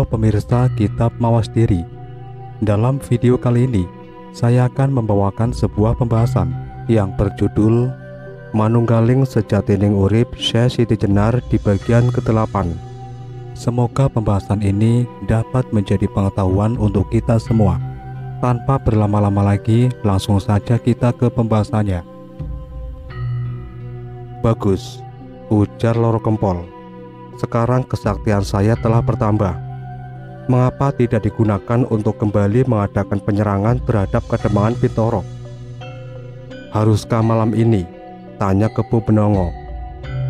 Halo pemirsa Kitab Mawas Diri. Dalam video kali ini, saya akan membawakan sebuah pembahasan yang berjudul Manunggaling Sejatining Urip Syekh Siti Jenar di bagian ke-8. Semoga pembahasan ini dapat menjadi pengetahuan untuk kita semua. Tanpa berlama-lama lagi, langsung saja kita ke pembahasannya. Bagus, ujar Loro Kempol. Sekarang kesaktian saya telah bertambah. Mengapa tidak digunakan untuk kembali mengadakan penyerangan terhadap Kademangan Bintoro? Haruskah malam ini? Tanya Kebu Benongo.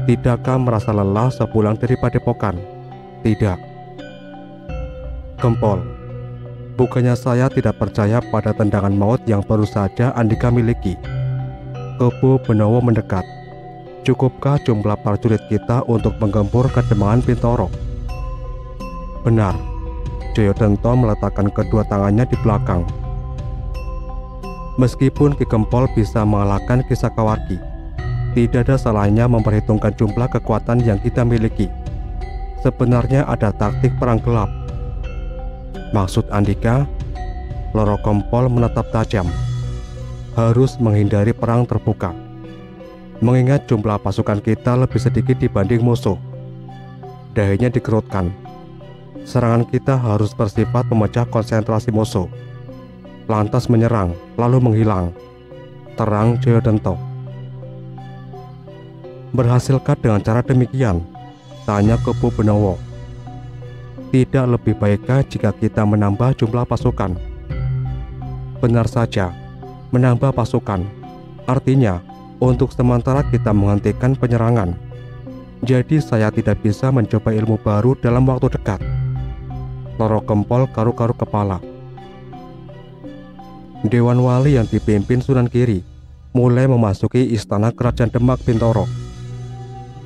Tidakkah merasa lelah sepulang dari Padepokan? Tidak. Kempol, bukannya saya tidak percaya pada tendangan maut yang baru saja Andika miliki. Kebu Benowo mendekat. Cukupkah jumlah prajurit kita untuk menggempur Kademangan Bintoro? Benar. Jayodento meletakkan kedua tangannya di belakang. Meskipun Ki Gempol bisa mengalahkan Ki Sakawargi, tidak ada salahnya memperhitungkan jumlah kekuatan yang kita miliki. Sebenarnya ada taktik perang gelap. Maksud Andika? Loro Kempol menatap tajam. Harus menghindari perang terbuka. Mengingat jumlah pasukan kita lebih sedikit dibanding musuh. Dahinya dikerutkan. Serangan kita harus bersifat memecah konsentrasi musuh, lantas menyerang, lalu menghilang. Terang Jayodento. Berhasilkah dengan cara demikian? Tanya Kebu Benowo. Tidak lebih baikkah jika kita menambah jumlah pasukan? Benar saja, menambah pasukan. Artinya, untuk sementara kita menghentikan penyerangan. Jadi saya tidak bisa mencoba ilmu baru dalam waktu dekat. Loro Kempol karu-karu kepala. Dewan Wali yang dipimpin Sunan Giri mulai memasuki istana Kerajaan Demak Bintoro.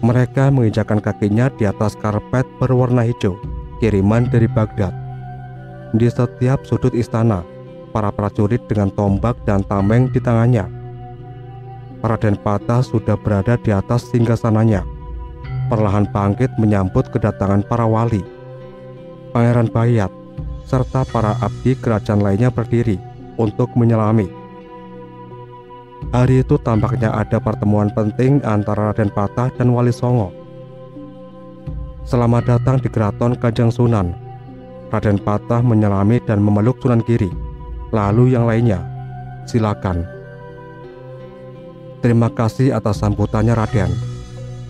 Mereka menginjakkan kakinya di atas karpet berwarna hijau, kiriman dari Baghdad. Di setiap sudut istana, para prajurit dengan tombak dan tameng di tangannya. Raden Patah sudah berada di atas singgasananya, perlahan bangkit menyambut kedatangan para wali. Pangeran Bayat serta para abdi kerajaan lainnya berdiri untuk menyelami. Hari itu tampaknya ada pertemuan penting antara Raden Patah dan Wali Songo. Selamat datang di Keraton Kanjeng Sunan. Raden Patah menyelami dan memeluk Sunan Giri. Lalu yang lainnya, silakan. Terima kasih atas sambutannya, Raden.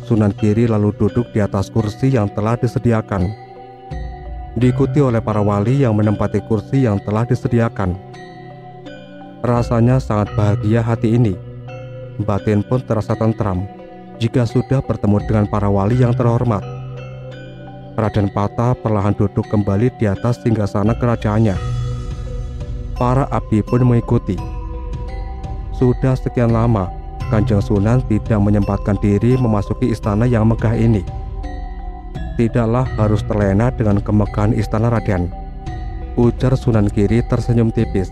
Sunan Giri lalu duduk di atas kursi yang telah disediakan, diikuti oleh para wali yang menempati kursi yang telah disediakan. Rasanya sangat bahagia hati ini. Batin pun terasa tentram jika sudah bertemu dengan para wali yang terhormat. Raden Patah perlahan duduk kembali di atas singgasana kerajaannya. Para abdi pun mengikuti. Sudah sekian lama Kanjeng Sunan tidak menyempatkan diri memasuki istana yang megah ini. Tidaklah harus terlena dengan kemegahan istana, Raden, ujar Sunan Giri tersenyum tipis.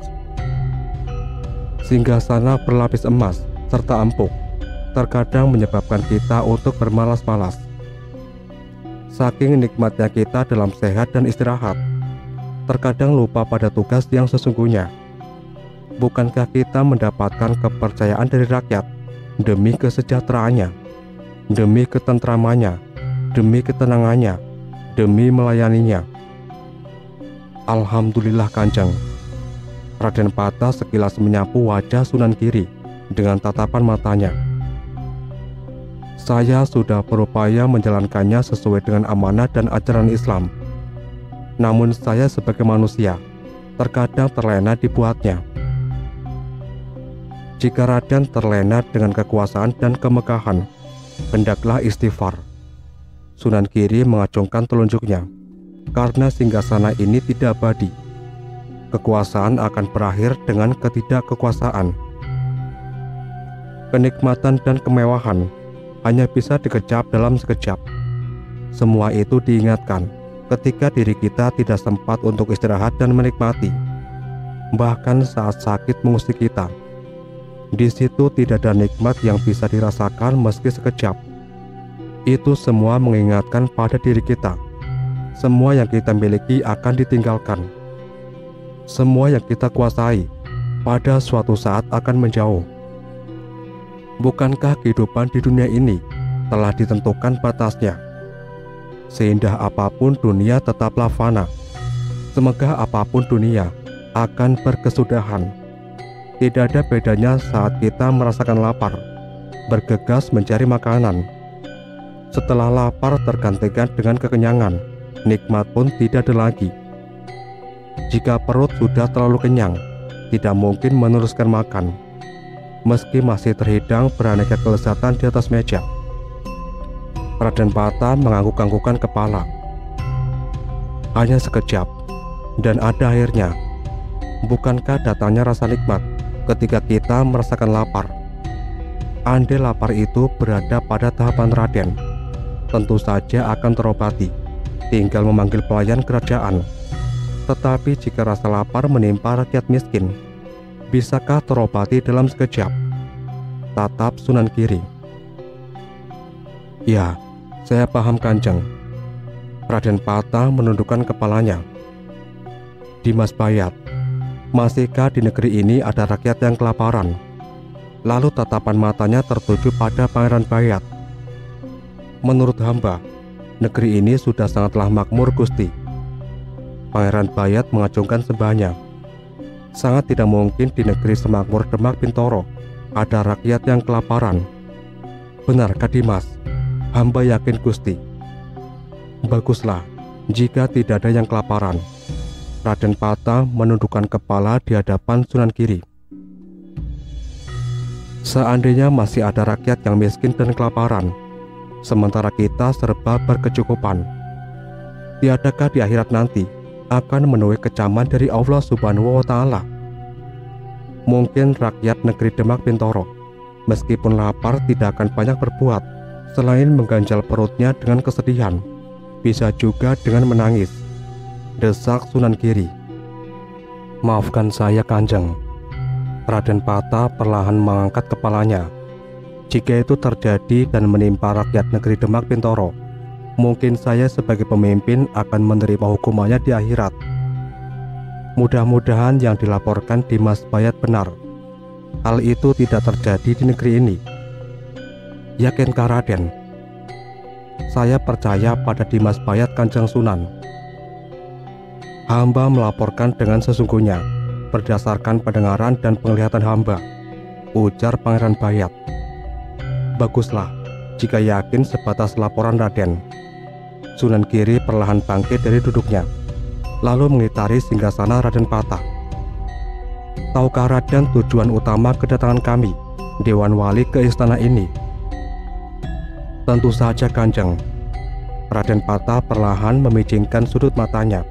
Singgasana berlapis emas serta empuk terkadang menyebabkan kita untuk bermalas-malas. Saking nikmatnya kita dalam sehat dan istirahat, terkadang lupa pada tugas yang sesungguhnya. Bukankah kita mendapatkan kepercayaan dari rakyat demi kesejahteraannya, demi ketentramannya, demi ketenangannya, demi melayaninya? Alhamdulillah, Kanjeng. Raden Patah sekilas menyapu wajah Sunan Giri dengan tatapan matanya. Saya sudah berupaya menjalankannya sesuai dengan amanah dan ajaran Islam. Namun saya sebagai manusia terkadang terlena dibuatnya. Jika Raden terlena dengan kekuasaan dan kemegahan, hendaklah istighfar. Sunan Giri mengacungkan telunjuknya. Karena singgasana ini tidak abadi. Kekuasaan akan berakhir dengan ketidakkekuasaan. Kenikmatan dan kemewahan hanya bisa dikecap dalam sekejap. Semua itu diingatkan ketika diri kita tidak sempat untuk istirahat dan menikmati. Bahkan saat sakit mengusik kita, di situ tidak ada nikmat yang bisa dirasakan meski sekejap. Itu semua mengingatkan pada diri kita semua yang kita miliki akan ditinggalkan. Semua yang kita kuasai pada suatu saat akan menjauh. Bukankah kehidupan di dunia ini telah ditentukan batasnya? Seindah apapun dunia tetaplah fana. Semegah apapun dunia akan berkesudahan. Tidak ada bedanya saat kita merasakan lapar, bergegas mencari makanan. Setelah lapar tergantikan dengan kekenyangan, nikmat pun tidak ada lagi. Jika perut sudah terlalu kenyang, tidak mungkin meneruskan makan, meski masih terhidang beraneka kelezatan di atas meja. Raden Pata mengangguk-anggukkan kepala. Hanya sekejap, dan ada akhirnya. Bukankah datangnya rasa nikmat ketika kita merasakan lapar? Andai lapar itu berada pada tahapan Raden, tentu saja akan terobati, tinggal memanggil pelayan kerajaan. Tetapi jika rasa lapar menimpa rakyat miskin, bisakah terobati dalam sekejap? Tatap Sunan Giri. Ya, saya paham Kanjeng. Raden Pata menundukkan kepalanya. Dimas Bayat, masihkah di negeri ini ada rakyat yang kelaparan? Lalu tatapan matanya tertuju pada Pangeran Bayat. Menurut hamba, negeri ini sudah sangatlah makmur, Gusti. Pangeran Bayat mengacungkan sebahnya. Sangat tidak mungkin di negeri semakmur Demak Bintoro ada rakyat yang kelaparan. Benarkah Dimas? Hamba yakin, Gusti. Baguslah, jika tidak ada yang kelaparan. Raden Pata menundukkan kepala di hadapan Sunan Giri. Seandainya masih ada rakyat yang miskin dan kelaparan, sementara kita serba berkecukupan, tiadakah di akhirat nanti akan menuai kecaman dari Allah Subhanahu wa Ta'ala? Mungkin rakyat negeri Demak Bintoro, meskipun lapar, tidak akan banyak berbuat selain mengganjal perutnya dengan kesedihan, bisa juga dengan menangis. Desak Sunan Giri. Maafkan saya Kanjeng. Raden Pata perlahan mengangkat kepalanya. Jika itu terjadi dan menimpa rakyat negeri Demak Bintoro, mungkin saya sebagai pemimpin akan menerima hukumannya di akhirat. Mudah-mudahan yang dilaporkan Dimas Bayat benar. Hal itu tidak terjadi di negeri ini. Yakinkah Raden? Saya percaya pada Dimas Bayat Kanjeng Sunan. Hamba melaporkan dengan sesungguhnya, berdasarkan pendengaran dan penglihatan hamba, ujar Pangeran Bayat. Baguslah, jika yakin sebatas laporan Raden. Sunan Giri perlahan bangkit dari duduknya, lalu mengitari singgasana Raden Pata. Tahukah Raden tujuan utama kedatangan kami, Dewan Wali, ke istana ini? Tentu saja Kanjeng. Raden Pata perlahan memijingkan sudut matanya,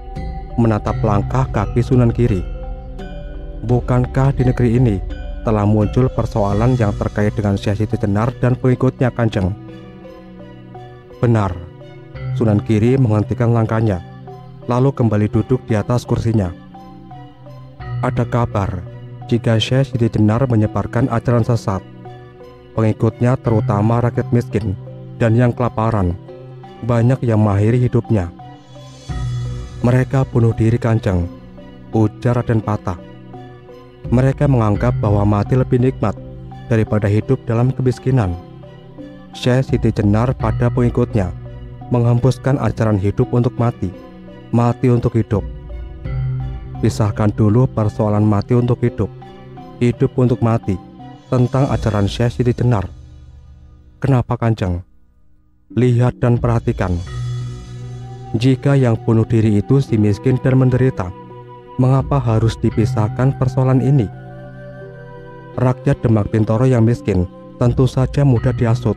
menatap langkah kaki Sunan Giri. Bukankah di negeri ini telah muncul persoalan yang terkait dengan Syekh Siti Jenar dan pengikutnya, Kanjeng? Benar. Sunan Giri menghentikan langkahnya, lalu kembali duduk di atas kursinya. Ada kabar jika Syekh Siti Jenar menyebarkan ajaran sesat. Pengikutnya terutama rakyat miskin dan yang kelaparan, banyak yang mengakhiri hidupnya. Mereka bunuh diri, Kanjeng, ujar Raden Pata. Mereka menganggap bahwa mati lebih nikmat daripada hidup dalam kemiskinan. Syekh Siti Jenar pada pengikutnya menghembuskan ajaran hidup untuk mati, mati untuk hidup. Pisahkan dulu persoalan mati untuk hidup untuk mati tentang ajaran Syekh Siti Jenar. Kenapa, Kanjeng? Lihat dan perhatikan. Jika yang bunuh diri itu si miskin dan menderita, mengapa harus dipisahkan persoalan ini? Rakyat Demak Bintoro yang miskin tentu saja mudah dihasut,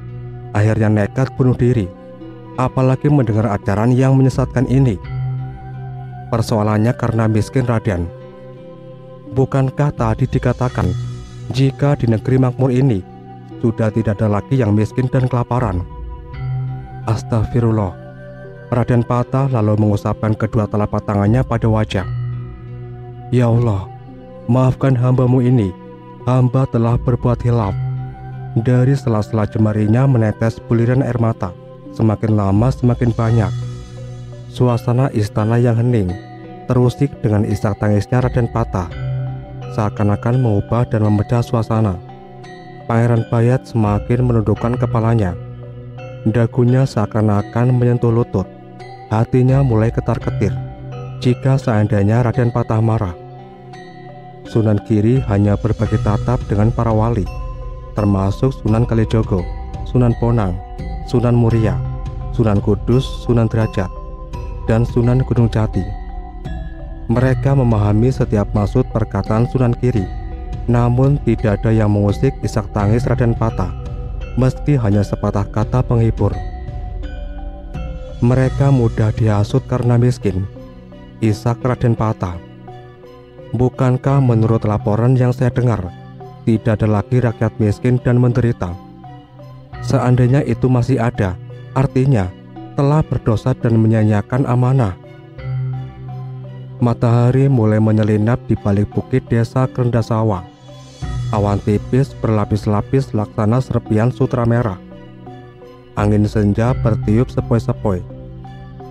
akhirnya nekat bunuh diri. Apalagi mendengar ajaran yang menyesatkan ini. Persoalannya karena miskin, Raden. Bukankah tadi dikatakan jika di negeri makmur ini sudah tidak ada lagi yang miskin dan kelaparan? Astagfirullah. Raden Pata lalu mengusapkan kedua telapak tangannya pada wajah. Ya Allah, maafkan hambamu ini. Hamba telah berbuat hilaf. Dari sela-sela jemarinya menetes buliran air mata. Semakin lama semakin banyak. Suasana istana yang hening terusik dengan isak tangisnya Raden Patah, seakan-akan mengubah dan memecah suasana. Pangeran Bayat semakin menundukkan kepalanya. Dagunya seakan-akan menyentuh lutut. Hatinya mulai ketar-ketir jika seandainya Raden Patah marah. Sunan Giri hanya berbagi tatap dengan para wali, termasuk Sunan Kalijogo, Sunan Bonang, Sunan Muria, Sunan Kudus, Sunan Derajat, dan Sunan Gunung Jati. Mereka memahami setiap maksud perkataan Sunan Giri, namun tidak ada yang mengusik isak tangis Raden Patah, meski hanya sepatah kata penghibur. Mereka mudah dihasut karena miskin, isak Raden Patah. Bukankah menurut laporan yang saya dengar, tidak ada lagi rakyat miskin dan menderita? Seandainya itu masih ada, artinya telah berdosa dan menyanyiakan amanah. Matahari mulai menyelinap di balik bukit desa Kerendasawa. Awan tipis berlapis-lapis laksana serpian sutra merah. Angin senja bertiup sepoi-sepoi,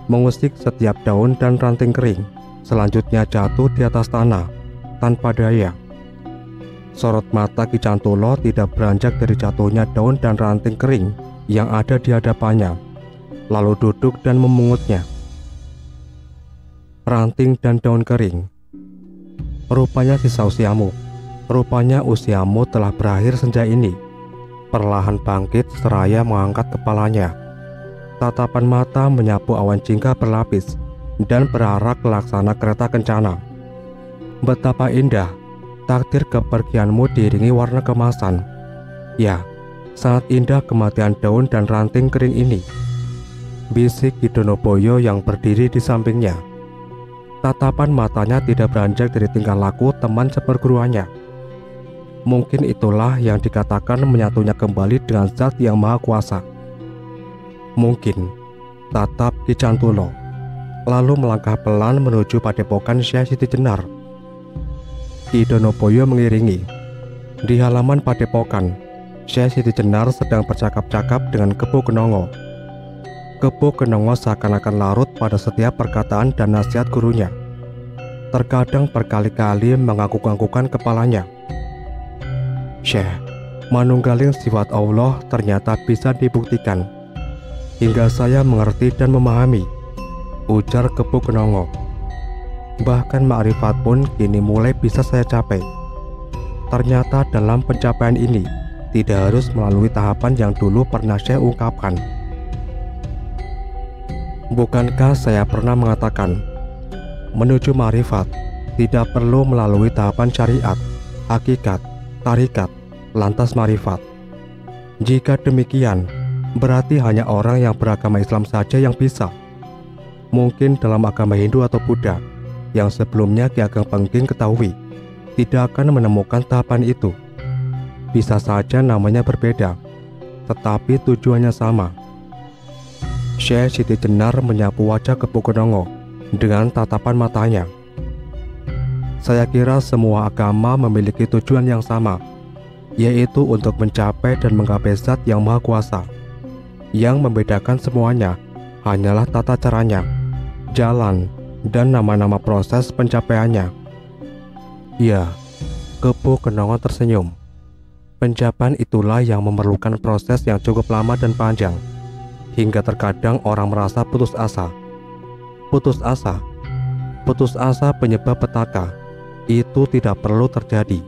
mengusik setiap daun dan ranting kering, selanjutnya jatuh di atas tanah tanpa daya. Sorot mata Ki Cantulo tidak beranjak dari jatuhnya daun dan ranting kering yang ada di hadapannya, lalu duduk dan memungutnya. Ranting dan daun kering. Rupanya sisa usiamu. Rupanya usiamu telah berakhir senja ini. Perlahan bangkit seraya mengangkat kepalanya. Tatapan mata menyapu awan jingga berlapis dan berarak laksana kereta kencana. Betapa indah takdir kepergianmu diiringi warna kemasan. Ya, sangat indah kematian daun dan ranting kering ini, bisik Ki Donoboyo yang berdiri di sampingnya. Tatapan matanya tidak beranjak dari tingkah laku teman seperguruannya. Mungkin itulah yang dikatakan menyatunya kembali dengan Zat yang Maha Kuasa. Mungkin, tatap Ki Cantulo, lalu melangkah pelan menuju padepokan Syekh Siti Jenar. Ki Donoboyo mengiringi. Di halaman padepokan, Syekh Siti Jenar sedang bercakap-cakap dengan Kepo Kenongo. Kepo Kenongo seakan-akan larut pada setiap perkataan dan nasihat gurunya. Terkadang berkali-kali mengangguk-anggukan kepalanya. Syekh, manunggaling sifat Allah ternyata bisa dibuktikan, hingga saya mengerti dan memahami, ujar Kepo Kenongo. Bahkan makrifat pun kini mulai bisa saya capai. Ternyata dalam pencapaian ini tidak harus melalui tahapan yang dulu pernah saya ungkapkan. Bukankah saya pernah mengatakan, menuju makrifat tidak perlu melalui tahapan syariat, hakikat, tarikat, lantas makrifat. Jika demikian, berarti hanya orang yang beragama Islam saja yang bisa. Mungkin dalam agama Hindu atau Buddha yang sebelumnya Ki Ageng Pengging ketahui, tidak akan menemukan tahapan itu. Bisa saja namanya berbeda, tetapi tujuannya sama. Syekh Siti Jenar menyapu wajah Kepo Kenongo dengan tatapan matanya. Saya kira semua agama memiliki tujuan yang sama, yaitu untuk mencapai dan menggapai Zat yang Maha Kuasa. Yang membedakan semuanya hanyalah tata caranya, jalan, dan nama-nama proses pencapaiannya. Ya, Kepo Kenongo tersenyum. Pencapaian itulah yang memerlukan proses yang cukup lama dan panjang, hingga terkadang orang merasa putus asa. Putus asa penyebab petaka. Itu tidak perlu terjadi,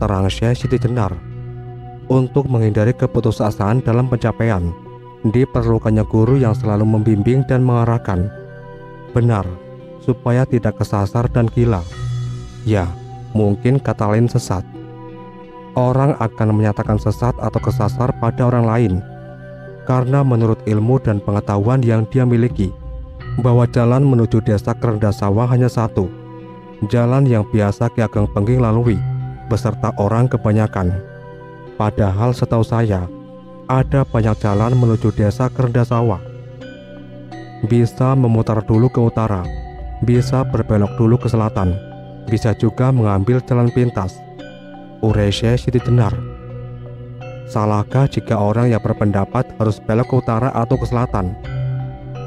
terang Syekh Siti Jenar. Untuk menghindari keputusasaan dalam pencapaian, diperlukannya guru yang selalu membimbing dan mengarahkan. Benar, supaya tidak kesasar dan gila. Ya, mungkin kata lain sesat. Orang akan menyatakan sesat atau kesasar pada orang lain karena menurut ilmu dan pengetahuan yang dia miliki, bahwa jalan menuju desa Kerendasawa hanya satu, jalan yang biasa Ki Ageng Pengging lalui beserta orang kebanyakan. Padahal setahu saya, ada banyak jalan menuju desa Kerendasawa. Bisa memutar dulu ke utara, bisa berbelok dulu ke selatan, bisa juga mengambil jalan pintas, urai Syekh Siti Jenar. Salahkah jika orang yang berpendapat harus belok ke utara atau ke selatan?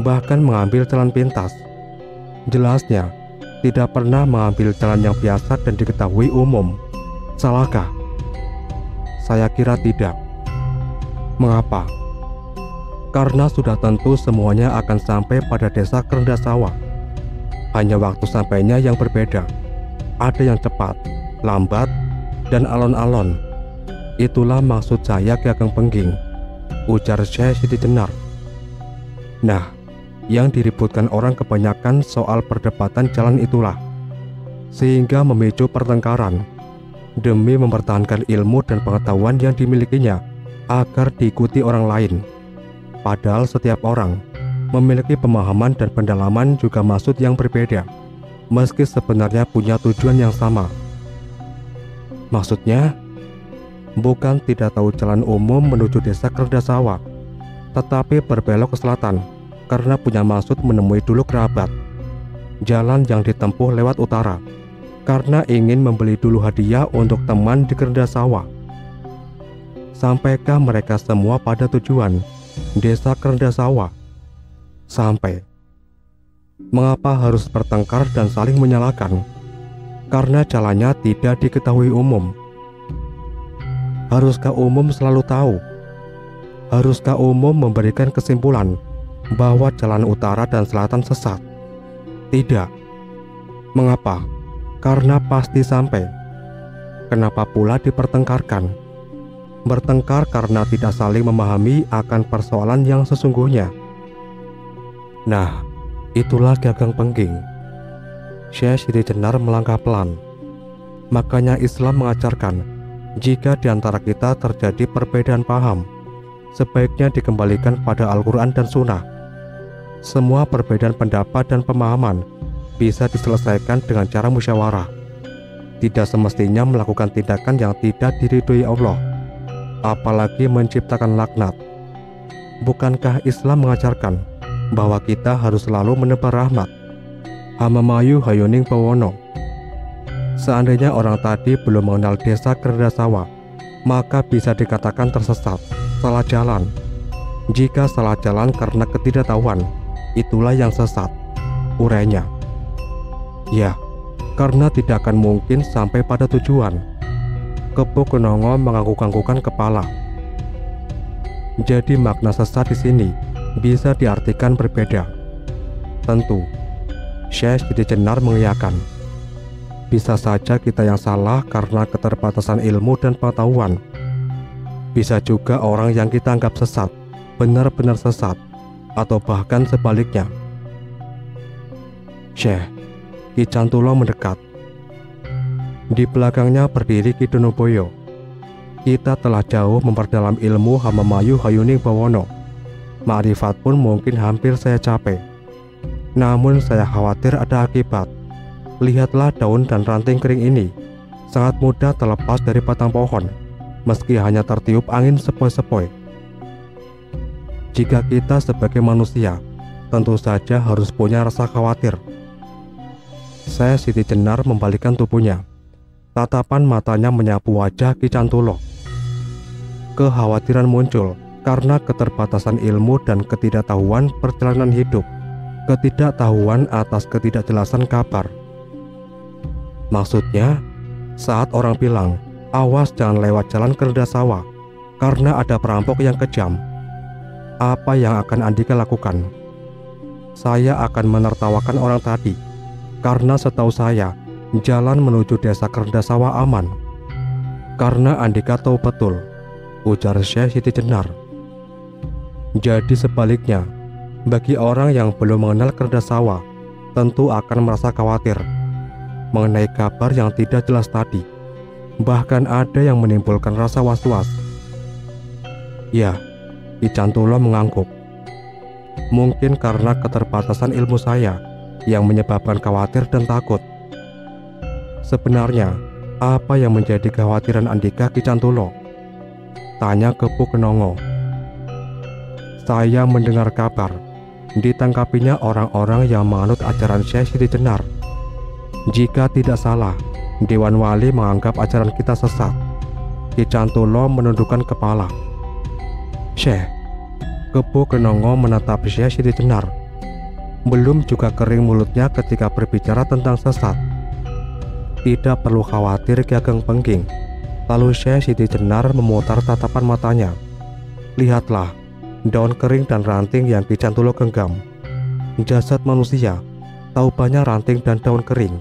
bahkan mengambil jalan pintas. Jelasnya, tidak pernah mengambil jalan yang biasa dan diketahui umum. Salahkah? Saya kira tidak. Mengapa? Karena sudah tentu semuanya akan sampai pada desa Kerendasawa. Hanya waktu sampainya yang berbeda. Ada yang cepat, lambat, dan alon-alon. Itulah maksud saya Ki Ageng Pengging, ujar Syekh Siti Jenar. Nah, yang diributkan orang kebanyakan soal perdebatan jalan itulah, sehingga memicu pertengkaran demi mempertahankan ilmu dan pengetahuan yang dimilikinya agar diikuti orang lain. Padahal setiap orang memiliki pemahaman dan pendalaman juga maksud yang berbeda, meski sebenarnya punya tujuan yang sama. Maksudnya, bukan tidak tahu jalan umum menuju desa Kerendasawa, tetapi berbelok ke selatan karena punya maksud menemui dulu kerabat. Jalan yang ditempuh lewat utara karena ingin membeli dulu hadiah untuk teman di Kerendasawa. Sampaikah mereka semua pada tujuan desa Kerendasawa? Sampai. Mengapa harus bertengkar dan saling menyalahkan? Karena jalannya tidak diketahui umum. Haruskah umum selalu tahu? Haruskah umum memberikan kesimpulan bahwa jalan utara dan selatan sesat? Tidak. Mengapa? Karena pasti sampai. Kenapa pula dipertengkarkan? Bertengkar karena tidak saling memahami akan persoalan yang sesungguhnya. Nah, itulah Ki Ageng Pengging. Syekh Siti Jenar melangkah pelan. Makanya Islam mengajarkan, jika di antara kita terjadi perbedaan paham, sebaiknya dikembalikan pada Al-Quran dan Sunnah. Semua perbedaan pendapat dan pemahaman bisa diselesaikan dengan cara musyawarah. Tidak semestinya melakukan tindakan yang tidak diridhoi Allah, apalagi menciptakan laknat. Bukankah Islam mengajarkan bahwa kita harus selalu menebar rahmat? Hamamayu Hayuning Bawono. Seandainya orang tadi belum mengenal desa Kerendasawa, maka bisa dikatakan tersesat, salah jalan. Jika salah jalan karena ketidaktahuan, itulah yang sesat, urainya. Ya, karena tidak akan mungkin sampai pada tujuan. Kepo Kenongo mengangguk-anggukan kepala. Jadi makna sesat di sini bisa diartikan berbeda. Tentu, Syekh Siti Jenar mengiyakan. Bisa saja kita yang salah karena keterbatasan ilmu dan pengetahuan. Bisa juga orang yang kita anggap sesat, benar-benar sesat, atau bahkan sebaliknya. Syekh, Ki Cantulo mendekat. Di belakangnya berdiri Ki Donoboyo. Kita telah jauh memperdalam ilmu Hamamayu Hayuning Bawono. Ma'rifat pun mungkin hampir saya capai. Namun saya khawatir ada akibat. Lihatlah daun dan ranting kering ini, sangat mudah terlepas dari batang pohon, meski hanya tertiup angin sepoi-sepoi. Jika kita sebagai manusia, tentu saja harus punya rasa khawatir. Saya Siti Jenar membalikkan tubuhnya. Tatapan matanya menyapu wajah Ki Cantulo. Kekhawatiran muncul karena keterbatasan ilmu dan ketidaktahuan perjalanan hidup, ketidaktahuan atas ketidakjelasan kabar. Maksudnya, saat orang bilang, awas jangan lewat jalan Kerendasawa karena ada perampok yang kejam, apa yang akan Andika lakukan? Saya akan menertawakan orang tadi, karena setahu saya, jalan menuju desa Kerendasawa aman. Karena Andika tahu betul, ujar Syekh Siti Jenar. Jadi sebaliknya, bagi orang yang belum mengenal Kerendasawa, tentu akan merasa khawatir mengenai kabar yang tidak jelas tadi. Bahkan ada yang menimbulkan rasa was-was. Ya, Ki Cantulo mengangguk. Mungkin karena keterbatasan ilmu saya yang menyebabkan khawatir dan takut. Sebenarnya, apa yang menjadi kekhawatiran Andika Ki Cantulo? Tanya Kepo Kenongo. Saya mendengar kabar ditangkapinya orang-orang yang menganut ajaran Syekh Siti Jenar. Jika tidak salah, Dewan Wali menganggap ajaran kita sesat. Ki Cantulo menundukkan kepala. Syekh, Kepo Kenongo menatap Syekh Siti Jenar Belum juga kering mulutnya ketika berbicara tentang sesat. Tidak perlu khawatir Ki Ageng Pengging. Lalu Syekh Siti Jenar memutar tatapan matanya. Lihatlah, daun kering dan ranting yang Ki Cantulo genggam. Jasad manusia, tahu banyak ranting dan daun kering.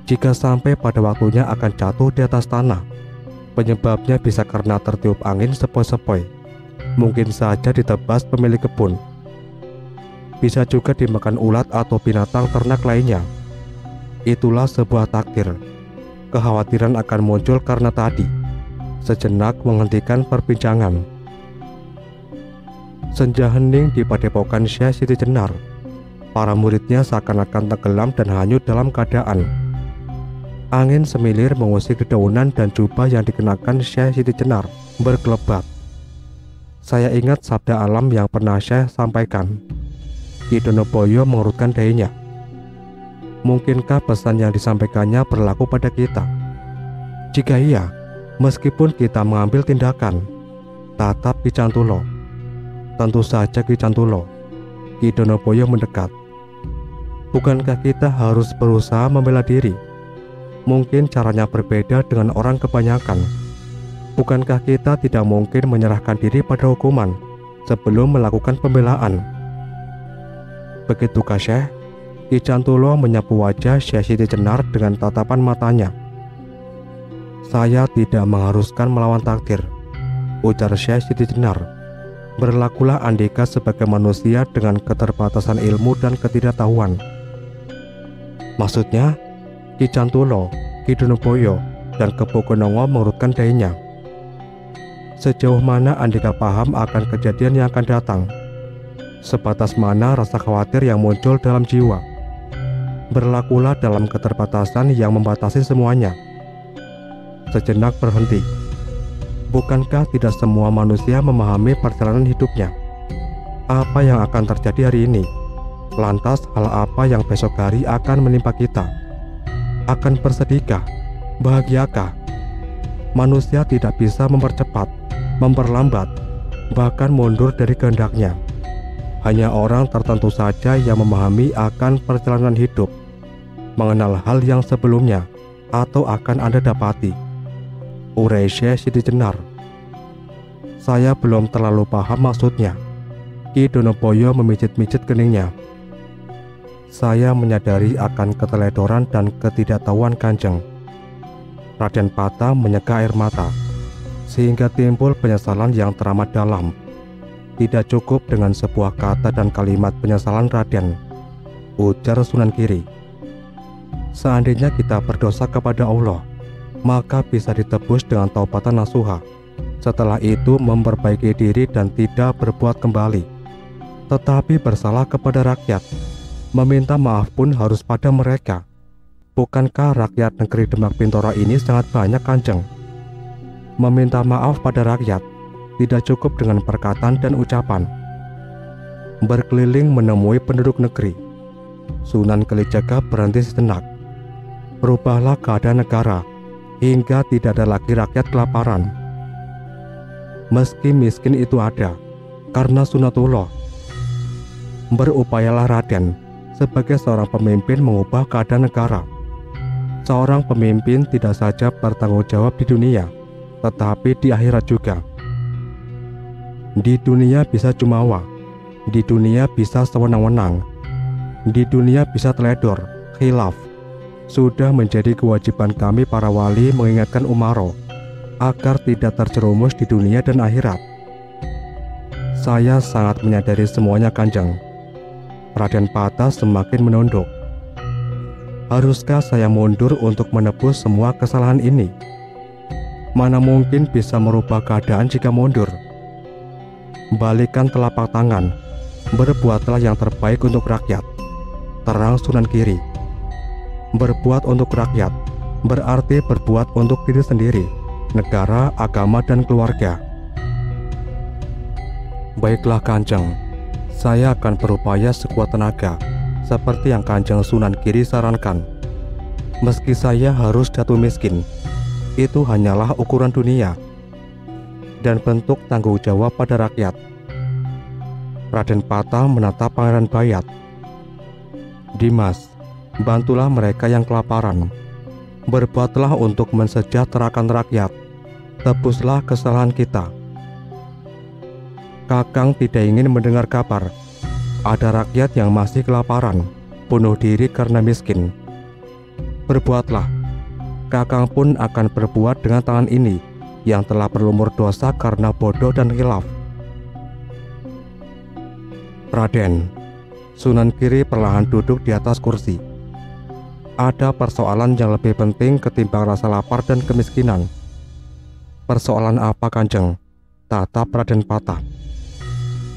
Jika sampai pada waktunya akan jatuh di atas tanah. Penyebabnya bisa karena tertiup angin sepoi-sepoi. Mungkin saja ditebas pemilik kebun. Bisa juga dimakan ulat atau binatang ternak lainnya. Itulah sebuah takdir. Kekhawatiran akan muncul karena tadi. Sejenak menghentikan perbincangan. Senja hening di padepokan Syekh Siti Jenar. Para muridnya seakan-akan tenggelam dan hanyut dalam keadaan. Angin semilir mengusik dedaunan dan jubah yang dikenakan Syekh Siti Jenar berkelebat. Saya ingat sabda alam yang pernah Syekh sampaikan. Ki Donoboyo mengerutkan dahinya. Mungkinkah pesan yang disampaikannya berlaku pada kita? Jika iya, meskipun kita mengambil tindakan, tatap Ki Cantulo. Tentu saja Ki Cantulo. Ki Donoboyo mendekat. Bukankah kita harus berusaha membela diri? Mungkin caranya berbeda dengan orang kebanyakan. Bukankah kita tidak mungkin menyerahkan diri pada hukuman sebelum melakukan pembelaan? Begitukah Syekh? Ki Cantulo menyapu wajah Syekh Siti Jenar dengan tatapan matanya. Saya tidak mengharuskan melawan takdir, ujar Syekh Siti Jenar. Berlakulah Andika sebagai manusia dengan keterbatasan ilmu dan ketidaktahuan. Maksudnya? Ki Cantulo, Ki Donoboyo, dan Kebo Kenongo mengerutkan dahinya. Sejauh mana Andika paham akan kejadian yang akan datang? Sebatas mana rasa khawatir yang muncul dalam jiwa? Berlakulah dalam keterbatasan yang membatasi semuanya. Sejenak berhenti. Bukankah tidak semua manusia memahami perjalanan hidupnya? Apa yang akan terjadi hari ini? Lantas hal apa yang besok hari akan menimpa kita? Akan bersedihkah? Bahagiakah? Manusia tidak bisa mempercepat, memperlambat, bahkan mundur dari kehendaknya. Hanya orang tertentu saja yang memahami akan perjalanan hidup, mengenal hal yang sebelumnya atau akan Anda dapati. Urai Syekh Siti Jenar. Saya belum terlalu paham maksudnya. Ki Donoboyo memijit-mijit keningnya. Saya menyadari akan keteledoran dan ketidaktahuan Kanjeng. Raden Pata menyeka air mata, sehingga timbul penyesalan yang teramat dalam. Tidak cukup dengan sebuah kata dan kalimat penyesalan Raden, ujar Sunan Giri. Seandainya kita berdosa kepada Allah, maka bisa ditebus dengan taubatan nasuha. Setelah itu memperbaiki diri dan tidak berbuat kembali. Tetapi bersalah kepada rakyat, meminta maaf pun harus pada mereka. Bukankah rakyat negeri Demak Bintoro ini sangat banyak Kanjeng? Meminta maaf pada rakyat tidak cukup dengan perkataan dan ucapan. Berkeliling menemui penduduk negeri, Sunan Kalijaga berhenti sejenak. Berubahlah keadaan negara hingga tidak ada lagi rakyat kelaparan. Meski miskin itu ada karena sunatullah. Berupayalah Raden sebagai seorang pemimpin mengubah keadaan negara. Seorang pemimpin tidak saja bertanggung jawab di dunia, tetapi di akhirat juga. Di dunia bisa jumawa, di dunia bisa sewenang-wenang, di dunia bisa teledor, khilaf. Sudah menjadi kewajiban kami para wali mengingatkan Umaro agar tidak terjerumus di dunia dan akhirat. Saya sangat menyadari semuanya Kanjeng. Raden Pata semakin menunduk. Haruskah saya mundur untuk menebus semua kesalahan ini? Mana mungkin bisa merubah keadaan jika mundur? Balikkan telapak tangan, berbuatlah yang terbaik untuk rakyat. Terang Sunan Giri. Berbuat untuk rakyat berarti berbuat untuk diri sendiri, negara, agama, dan keluarga. Baiklah Kanjeng, saya akan berupaya sekuat tenaga seperti yang Kanjeng Sunan Giri sarankan. Meski saya harus jatuh miskin, itu hanyalah ukuran dunia dan bentuk tanggung jawab pada rakyat. Raden Pata menatap Pangeran Bayat. Dimas, bantulah mereka yang kelaparan. Berbuatlah untuk mensejahterakan rakyat. Tebuslah kesalahan kita. Kakang tidak ingin mendengar kabar ada rakyat yang masih kelaparan, bunuh diri karena miskin. Berbuatlah. Kakang pun akan berbuat dengan tangan ini yang telah berlumur dosa karena bodoh dan khilaf. Raden, Sunan Giri perlahan duduk di atas kursi. Ada persoalan yang lebih penting ketimbang rasa lapar dan kemiskinan. Persoalan apa, Kanjeng? Tatap Raden Patah.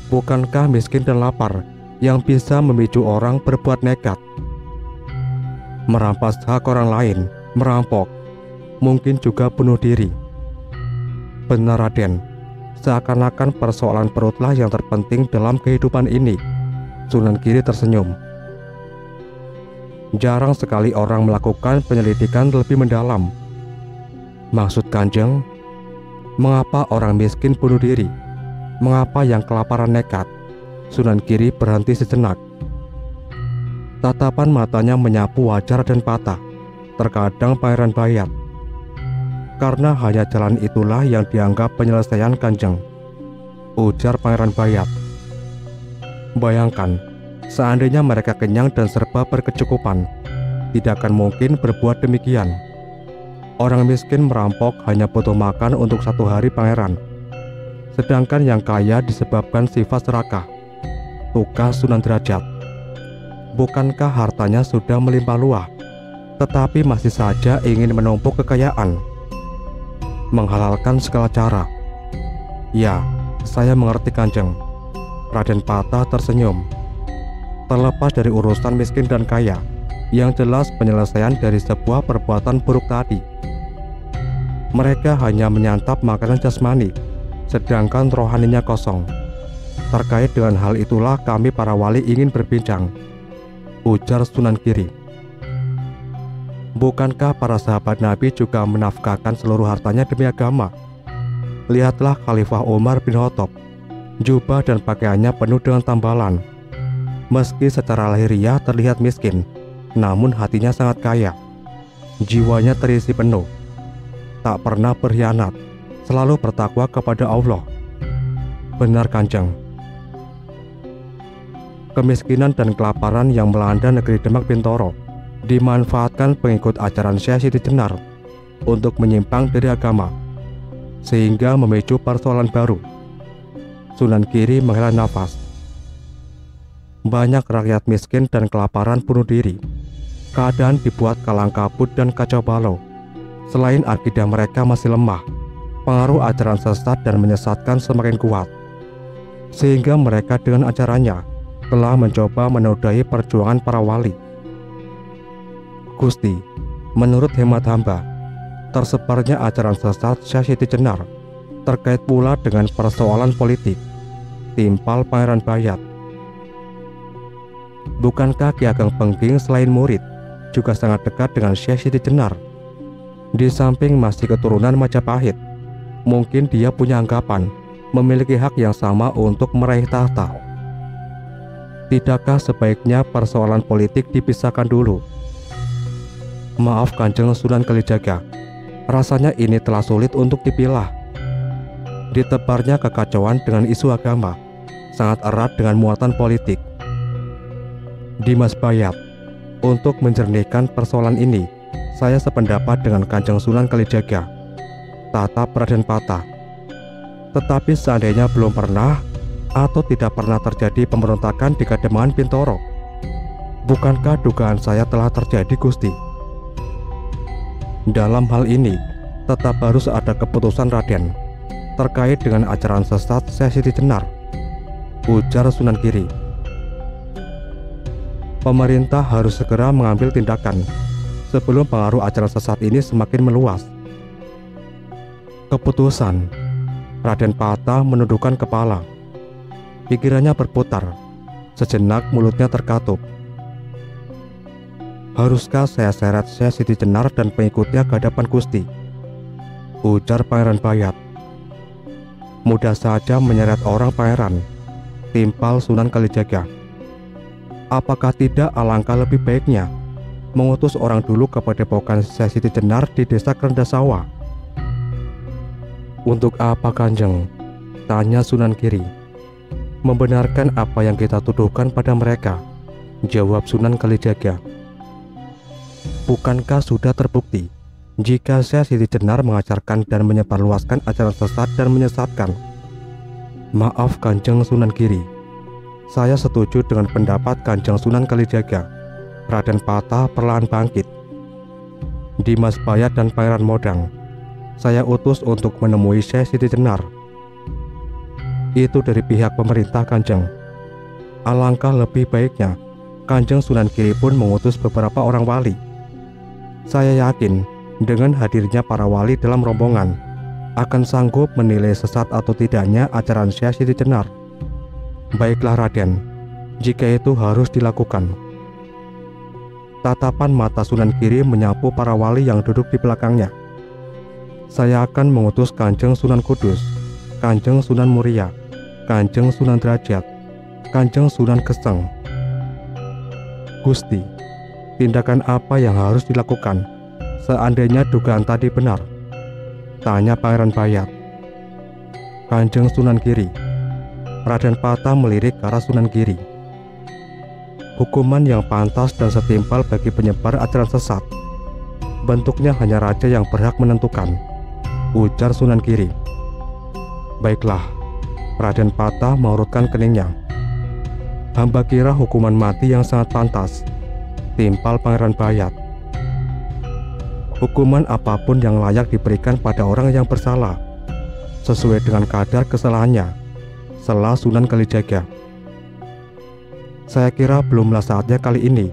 Bukankah miskin dan lapar yang bisa memicu orang berbuat nekat? Merampas hak orang lain, merampok, mungkin juga bunuh diri. Benar, Raden. Seakan-akan persoalan perutlah yang terpenting dalam kehidupan ini. Sunan Giri tersenyum. Jarang sekali orang melakukan penyelidikan lebih mendalam. Maksud Kanjeng, mengapa orang miskin bunuh diri? Mengapa yang kelaparan nekat? Sunan Giri berhenti sejenak. Tatapan matanya menyapu wajah Raden Patah, terkadang Pangeran Bayat. Karena hanya jalan itulah yang dianggap penyelesaian, Kanjeng, ujar Pangeran Bayat. Bayangkan, seandainya mereka kenyang dan serba berkecukupan, tidak akan mungkin berbuat demikian. Orang miskin merampok hanya butuh makan untuk 1 hari, Pangeran. Sedangkan yang kaya disebabkan sifat serakah. Tugas Sunan Derajat. Bukankah hartanya sudah melimpah ruah, tetapi masih saja ingin menumpuk kekayaan, menghalalkan segala cara? Ya, saya mengerti, Kanjeng. Raden Patah tersenyum. Terlepas dari urusan miskin dan kaya, yang jelas penyelesaian dari sebuah perbuatan buruk tadi. Mereka hanya menyantap makanan jasmani, sedangkan rohaninya kosong. Terkait dengan hal itulah kami para wali ingin berbincang, ujar Sunan Giri. Bukankah para sahabat Nabi juga menafkahkan seluruh hartanya demi agama? Lihatlah Khalifah Umar bin Khattab, jubah dan pakaiannya penuh dengan tambalan. Meski secara lahiriah terlihat miskin, namun hatinya sangat kaya. Jiwanya terisi penuh, tak pernah berkhianat, selalu bertakwa kepada Allah. Benar, Kanjeng. Kemiskinan dan kelaparan yang melanda negeri Demak Bintoro dimanfaatkan pengikut ajaran Syekh Siti Jenar untuk menyimpang dari agama, sehingga memicu persoalan baru. Sunan Giri menghela nafas. Banyak rakyat miskin dan kelaparan bunuh diri. Keadaan dibuat kalang kabut dan kacau balau. Selain akidah mereka masih lemah, pengaruh ajaran sesat dan menyesatkan semakin kuat, sehingga mereka dengan ajarannya telah mencoba menodai perjuangan para wali. Gusti, menurut hemat hamba, tersebarnya ajaran sesat Syekh Siti Jenar terkait pula dengan persoalan politik, timpal Pangeran Bayat. Bukankah Ki Ageng Pengging selain murid juga sangat dekat dengan Syekh Siti Jenar? Di samping masih keturunan Majapahit, mungkin dia punya anggapan memiliki hak yang sama untuk meraih tahta. Tidakkah sebaiknya persoalan politik dipisahkan dulu? Maaf, Kanjeng Sunan Kalijaga, rasanya ini telah sulit untuk dipilah. Ditebarnya kekacauan dengan isu agama sangat erat dengan muatan politik. Dimas Bayat, untuk menjernihkan persoalan ini, saya sependapat dengan Kanjeng Sunan Kalijaga, tatap Raden Patah. Tetapi seandainya belum pernah atau tidak pernah terjadi pemberontakan di Kademangan Bintoro, bukankah dugaan saya telah terjadi, Gusti? Dalam hal ini, tetap harus ada keputusan, Raden, terkait dengan ajaran sesat Syekh Siti Jenar, ujar Sunan Giri. Pemerintah harus segera mengambil tindakan sebelum pengaruh ajaran sesat ini semakin meluas. Keputusan. Raden Patah menundukkan kepala. Pikirannya berputar. Sejenak mulutnya terkatup. Haruskah saya seret Syekh Siti Jenar dan pengikutnya ke hadapan Gusti? Ujar Pangeran Bayat. Mudah saja menyeret orang, Pangeran, timpal Sunan Kalijaga. Apakah tidak alangkah lebih baiknya mengutus orang dulu ke padepokan Syekh Siti Jenar di desa Kerendasawa? Untuk apa Kanjeng? Tanya Sunan Giri. Membenarkan apa yang kita tuduhkan pada mereka, jawab Sunan Kalijaga. Bukankah sudah terbukti jika Syekh Siti Jenar mengajarkan dan menyebarluaskan ajaran sesat dan menyesatkan? Maaf Kanjeng Sunan Giri, saya setuju dengan pendapat Kanjeng Sunan Kalijaga. Raden Patah perlahan bangkit. Dimas Bayat dan Pangeran Modang saya utus untuk menemui Syekh Siti Jenar. Itu dari pihak pemerintah Kanjeng. Alangkah lebih baiknya Kanjeng Sunan Giri pun mengutus beberapa orang wali. Saya yakin dengan hadirnya para wali dalam rombongan akan sanggup menilai sesat atau tidaknya ajaran Syekh Siti Jenar. Baiklah Raden, jika itu harus dilakukan. Tatapan mata Sunan Giri menyapu para wali yang duduk di belakangnya. Saya akan mengutus Kanjeng Sunan Kudus, Kanjeng Sunan Muria, Kanjeng Sunan Derajat, Kanjeng Sunan Geseng. Gusti, tindakan apa yang harus dilakukan seandainya dugaan tadi benar? Tanya Pangeran Bayat. Kanjeng Sunan Giri. Raden Patah melirik ke arah Sunan Giri. Hukuman yang pantas dan setimpal bagi penyebar ajaran sesat. Bentuknya hanya raja yang berhak menentukan, ujar Sunan Giri. Baiklah, Raden Patah mengurutkan keningnya. Hamba kira hukuman mati yang sangat pantas, timpal Pangeran Bayat. Hukuman apapun yang layak diberikan pada orang yang bersalah, sesuai dengan kadar kesalahannya, sela Sunan Kalijaga. Saya kira belumlah saatnya kali ini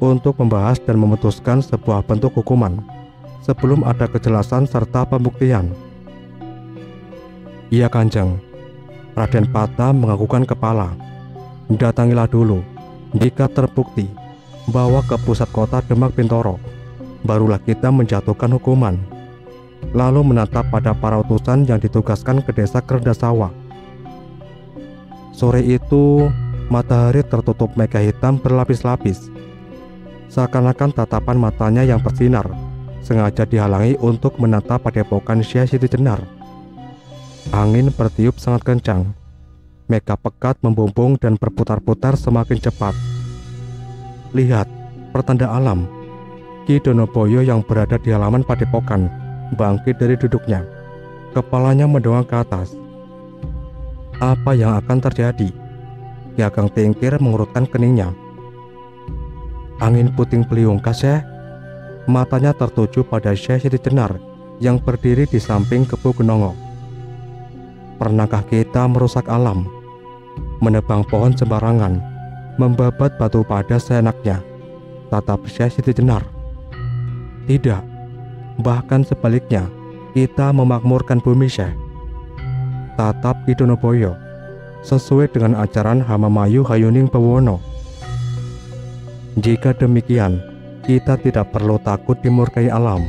untuk membahas dan memutuskan sebuah bentuk hukuman sebelum ada kejelasan serta pembuktian. Iya Kanjeng. Raden Patah menganggukkan kepala. Datangilah dulu. Jika terbukti bawa ke pusat kota Demak Bintoro, barulah kita menjatuhkan hukuman, lalu menatap pada para utusan yang ditugaskan ke desa Kerendasawa. Sore itu matahari tertutup mega hitam berlapis-lapis. Seakan-akan tatapan matanya yang bersinar sengaja dihalangi untuk menatap padepokan Syekh Siti Jenar. Angin bertiup sangat kencang. Mega pekat membumbung dan berputar-putar semakin cepat. Lihat, pertanda alam. Ki Donoboyo yang berada di halaman padepokan bangkit dari duduknya. Kepalanya mendongak ke atas. Apa yang akan terjadi? Ki Ageng Tingkir mengurutkan keningnya. Angin puting beliung kah Syekh? Matanya tertuju pada Syekh Siti Jenar yang berdiri di samping Kebu Genongo. Pernahkah kita merusak alam, menebang pohon sembarangan, membabat batu pada seenaknya? Tatap Syekh Siti Jenar. Tidak, bahkan sebaliknya, kita memakmurkan bumi Syekh. Tatap Ki Donoboyo, sesuai dengan ajaran Hamamayu Hayuning Bawono. Jika demikian, kita tidak perlu takut dimurkai alam.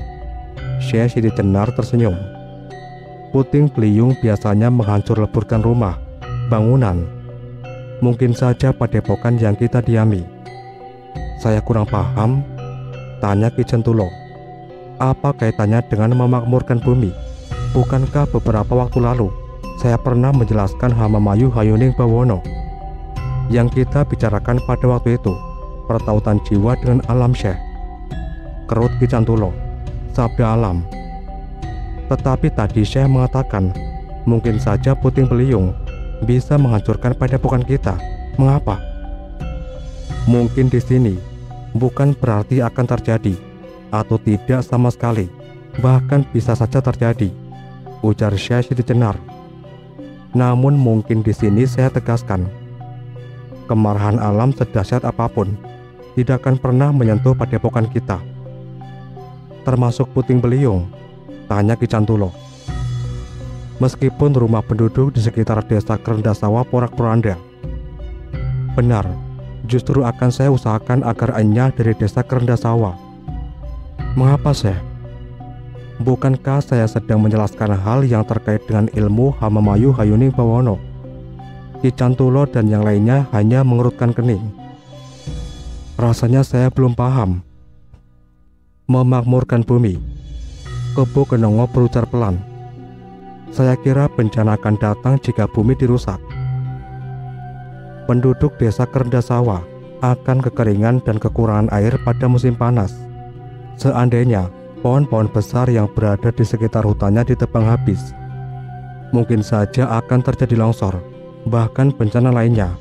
Syekh Siti Jenar tersenyum. Puting beliung biasanya menghancur leburkan rumah, bangunan, mungkin saja padepokan yang kita diami. Saya kurang paham, tanya Ki Jentulo. Apa kaitannya dengan memakmurkan bumi? Bukankah beberapa waktu lalu saya pernah menjelaskan Hamamayu Hayuning Bawono? Yang kita bicarakan pada waktu itu pertautan jiwa dengan alam Syekh. Kerut Ki Jentulo. Sabda alam. Tetapi tadi Syekh mengatakan mungkin saja puting beliung bisa menghancurkan padepokan kita. Mengapa? Mungkin di sini bukan berarti akan terjadi atau tidak sama sekali, bahkan bisa saja terjadi, ujar Syekh Siti Jenar. Namun mungkin di sini saya tegaskan, kemarahan alam sedahsyat apapun tidak akan pernah menyentuh padepokan kita. Termasuk puting beliung, tanya Ki Jentulo. Meskipun rumah penduduk di sekitar desa Kerendasawa porak-poranda. Benar, justru akan saya usahakan agar enyah dari desa Kerendasawa. Mengapa Syekh? Bukankah saya sedang menjelaskan hal yang terkait dengan ilmu Hamamayu Hayuning Bawono? Ki Jentulo dan yang lainnya hanya mengerutkan kening. Rasanya saya belum paham. Memakmurkan bumi. Kebo Kenongo berujar pelan. Saya kira bencana akan datang jika bumi dirusak. Penduduk desa Kerdasawa akan kekeringan dan kekurangan air pada musim panas. Seandainya pohon-pohon besar yang berada di sekitar hutannya ditebang habis, mungkin saja akan terjadi longsor, bahkan bencana lainnya.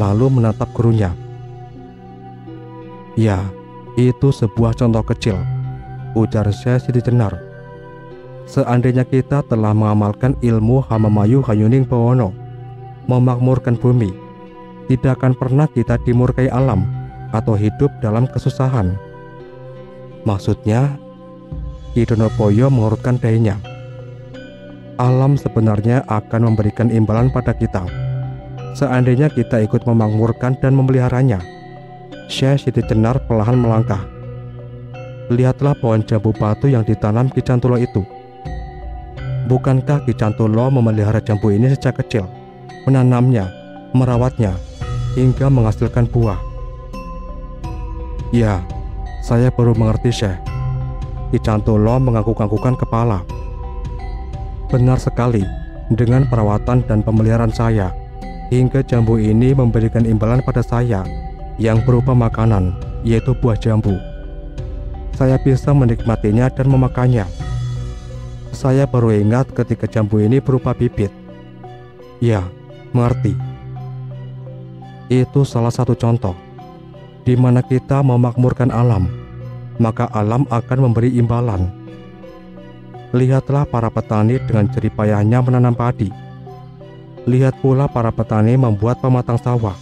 Lalu menatap gurunya. Ya, itu sebuah contoh kecil, ujar Syekh Siti Jenar. Seandainya kita telah mengamalkan ilmu Hamamayu Hayuning Bawono, memakmurkan bumi, tidak akan pernah kita dimurkai alam atau hidup dalam kesusahan. Maksudnya, Ki Donopoyo mengurutkan dahinya. Alam sebenarnya akan memberikan imbalan pada kita seandainya kita ikut memakmurkan dan memeliharanya. Syekh Siti Jenar perlahan melangkah. Lihatlah pohon jambu batu yang ditanam Ki Cantulo itu. Bukankah Ki Cantulo memelihara jambu ini sejak kecil, menanamnya, merawatnya, hingga menghasilkan buah? Ya, saya baru mengerti, Syekh. Ki Cantulo mengangguk-anggukan kepala. Benar sekali, dengan perawatan dan pemeliharaan saya, hingga jambu ini memberikan imbalan pada saya yang berupa makanan, yaitu buah jambu. Saya bisa menikmatinya dan memakannya. Saya baru ingat ketika jambu ini berupa bibit. Ya, mengerti. Itu salah satu contoh di mana kita memakmurkan alam, maka alam akan memberi imbalan. Lihatlah para petani dengan jerih payahnya menanam padi. Lihat pula para petani membuat pematang sawah,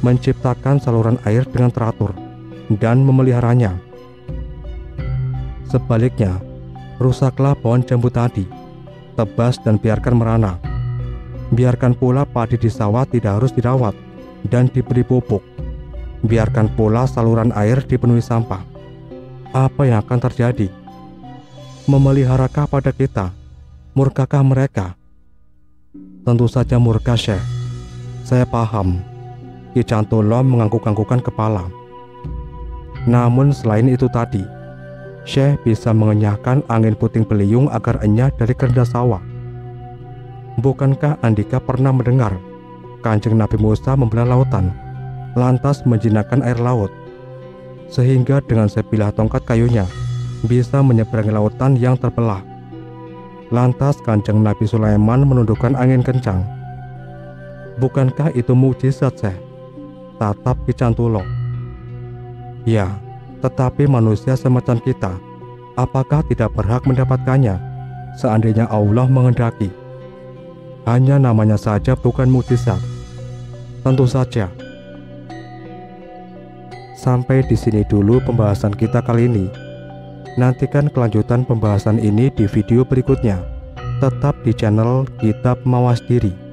menciptakan saluran air dengan teratur, dan memeliharanya. Sebaliknya, rusaklah pohon jambu tadi, tebas dan biarkan merana. Biarkan pula padi di sawah tidak harus dirawat dan diberi pupuk. Biarkan pula saluran air dipenuhi sampah. Apa yang akan terjadi? Memeliharakah pada kita? Murkakah mereka? Tentu saja murka, Syekh. Saya paham. Ki Cantulo mengangguk-anggukan kepala. Namun selain itu tadi, Syekh bisa mengenyahkan angin puting beliung agar enyah dari Kerdasawa. Bukankah Andika pernah mendengar Kanjeng Nabi Musa membelah lautan, lantas menjinakkan air laut, sehingga dengan sebilah tongkat kayunya bisa menyeberangi lautan yang terbelah. Lantas Kanjeng Nabi Sulaiman menundukkan angin kencang. Bukankah itu mukjizat, Syekh? Tatap Ki Cantulo. Ya, tetapi manusia semacam kita, apakah tidak berhak mendapatkannya seandainya Allah menghendaki? Hanya namanya saja bukan mukjizat. Tentu saja. Sampai di sini dulu pembahasan kita kali ini. Nantikan kelanjutan pembahasan ini di video berikutnya. Tetap di channel Kitab Mawas Diri.